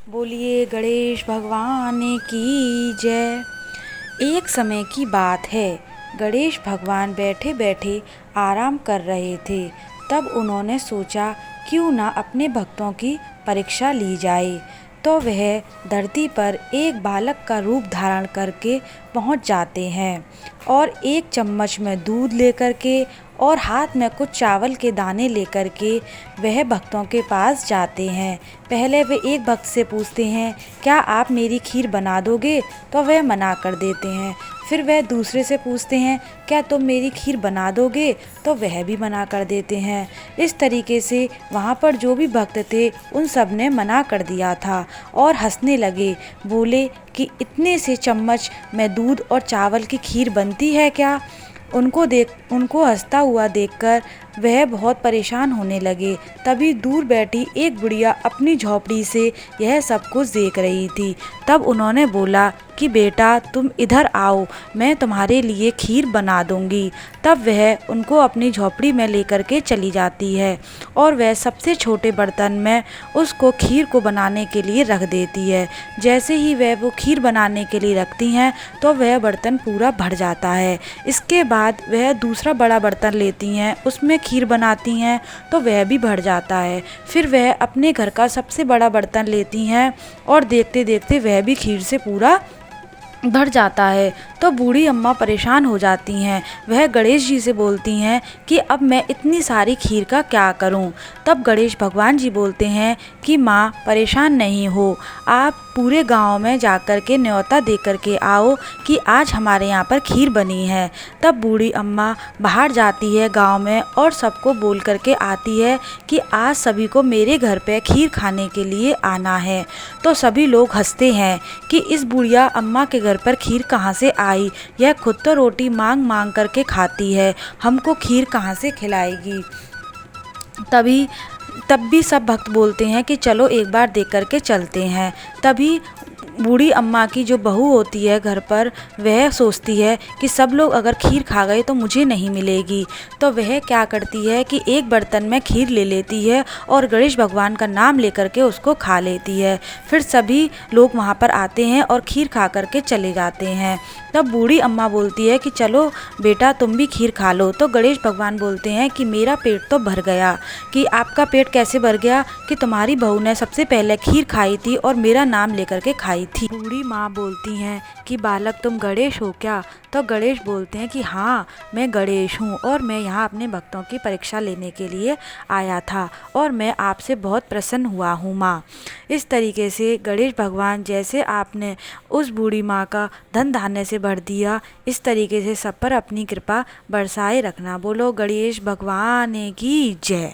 बोलिए गणेश भगवान की जय। एक समय की बात है, गणेश भगवान बैठे बैठे आराम कर रहे थे। तब उन्होंने सोचा क्यों ना अपने भक्तों की परीक्षा ली जाए। तो वह धरती पर एक बालक का रूप धारण करके पहुंच जाते हैं और एक चम्मच में दूध लेकर के और हाथ में कुछ चावल के दाने लेकर के वह भक्तों के पास जाते हैं। पहले वे एक भक्त से पूछते हैं, क्या आप मेरी खीर बना दोगे? तो वह मना कर देते हैं। फिर वह दूसरे से पूछते हैं, क्या तुम मेरी खीर बना दोगे? तो वह भी मना कर देते हैं। इस तरीके से वहाँ पर जो भी भक्त थे उन सब ने मना कर दिया था और हंसने लगे। बोले कि इतने से चम्मच में दूध और चावल की खीर बनती है क्या? उनको हंसता हुआ देखकर वह बहुत परेशान होने लगे। तभी दूर बैठी एक बुढ़िया अपनी झोपड़ी से यह सब कुछ देख रही थी। तब उन्होंने बोला कि बेटा तुम इधर आओ, मैं तुम्हारे लिए खीर बना दूंगी। तब वह उनको अपनी झोपड़ी में लेकर के चली जाती है और वह सबसे छोटे बर्तन में उसको खीर को बनाने के लिए रख देती है। जैसे ही वह वो खीर बनाने के लिए रखती हैं तो वह बर्तन पूरा भर जाता है। इसके बाद वह दूसरा बड़ा बर्तन लेती हैं, उसमें खीर बनाती हैं तो वह भी भर जाता है। फिर वह अपने घर का सबसे बड़ा बर्तन लेती हैं और देखते देखते वह भी खीर से पूरा भर जाता है। तो बूढ़ी अम्मा परेशान हो जाती हैं। वह गणेश जी से बोलती हैं कि अब मैं इतनी सारी खीर का क्या करूं? तब गणेश भगवान जी बोलते हैं कि माँ परेशान नहीं हो, आप पूरे गांव में जाकर के न्योता दे कर के आओ कि आज हमारे यहाँ पर खीर बनी है। तब बूढ़ी अम्मा बाहर जाती है गांव में और सबको बोल करके आती है कि आज सभी को मेरे घर पे खीर खाने के लिए आना है। तो सभी लोग हंसते हैं कि इस बुढ़िया अम्मा के घर पर खीर कहाँ से आई? यह खुद तो रोटी मांग मांग करके खाती है, हमको खीर कहाँ से खिलाएगी? तब भी सब भक्त बोलते हैं कि चलो एक बार देख करके चलते हैं। तभी बूढ़ी अम्मा की जो बहू होती है घर पर, वह सोचती है कि सब लोग अगर खीर खा गए तो मुझे नहीं मिलेगी। तो वह क्या करती है कि एक बर्तन में खीर ले लेती है और गणेश भगवान का नाम लेकर के उसको खा लेती है। फिर सभी लोग वहाँ पर आते हैं और खीर खा करके चले जाते हैं। तब बूढ़ी अम्मा बोलती है कि चलो बेटा तुम भी खीर खा लो। तो गणेश भगवान बोलते हैं कि मेरा पेट तो भर गया। कि आपका पेट कैसे भर गया? कि तुम्हारी बहू ने सबसे पहले खीर खाई थी और मेरा नाम लेकर के खाई थी। बूढ़ी माँ बोलती हैं कि बालक तुम गणेश हो क्या? तो गणेश बोलते हैं कि हाँ मैं गणेश हूँ और मैं यहाँ अपने भक्तों की परीक्षा लेने के लिए आया था और मैं आपसे बहुत प्रसन्न हुआ हूँ माँ। इस तरीके से गणेश भगवान जैसे आपने उस बूढ़ी माँ का धन धान्य से भर दिया, इस तरीके से सब पर अपनी कृपा बरसाए रखना। बोलो गणेश भगवान की जय।